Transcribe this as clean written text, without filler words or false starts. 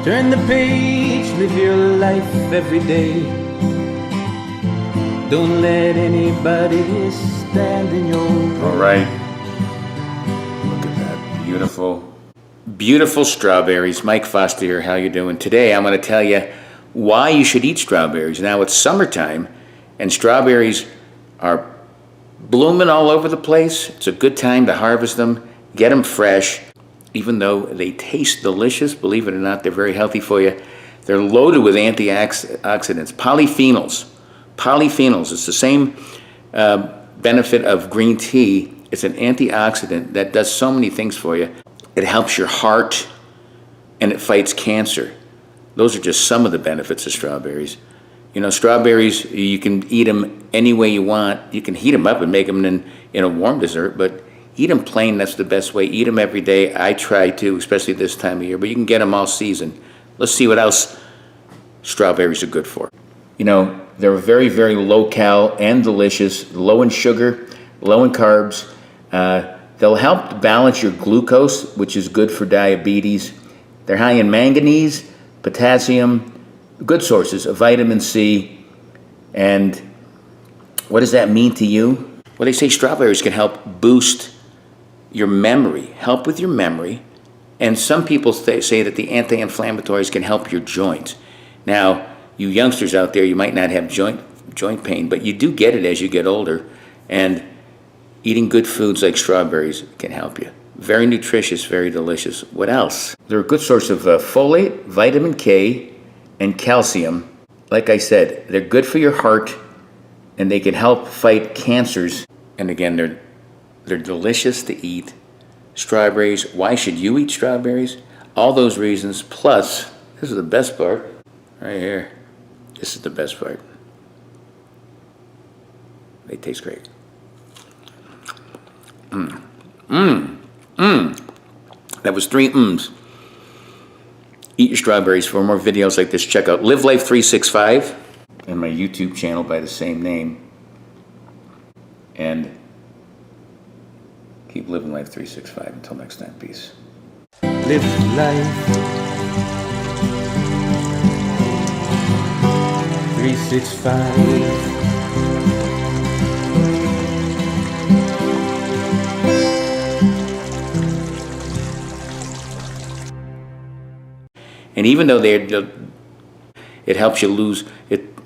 Turn the page, live your life every day. Don't let anybody stand in your way. All right. Look at that. Beautiful. Beautiful strawberries. Mike Foster here. How you doing? Today I'm going to tell you why you should eat strawberries. Now it's summertime and strawberries are blooming all over the place. It's a good time to harvest them, get them fresh. Even though they taste delicious, believe it or not, they're very healthy for you. They're loaded with antioxidants, polyphenols. Polyphenols, it's the same benefit of green tea. It's an antioxidant that does so many things for you. It helps your heart and it fights cancer. Those are just some of the benefits of strawberries. You know, strawberries, you can eat them any way you want. You can heat them up and make them in a warm dessert, but eat them plain, that's the best way. Eat them every day. I try to, especially this time of year, but you can get them all season. Let's see what else strawberries are good for. You know, they're very, very low cal and delicious, low in sugar, low in carbs. They'll help balance your glucose, which is good for diabetes. They're high in manganese, potassium, good sources of vitamin C. And what does that mean to you? Well, they say strawberries can help boost your memory, help with your memory. And some people say that the anti-inflammatories can help your joints. Now, you youngsters out there, you might not have joint pain, but you do get it as you get older. And eating good foods like strawberries can help you. Very nutritious, very delicious. What else? They're a good source of folate, vitamin K, and calcium. Like I said, they're good for your heart, and they can help fight cancers. And again, they're delicious to eat. Strawberries, why should you eat strawberries? All those reasons, plus, this is the best part, right here. This is the best part. They taste great. That was 3 mms. Eat your strawberries. For more videos like this, check out Live Life 365 and my YouTube channel by the same name. And keep living life 365. Until next time, peace. Live life 365. And even though it helps you lose it.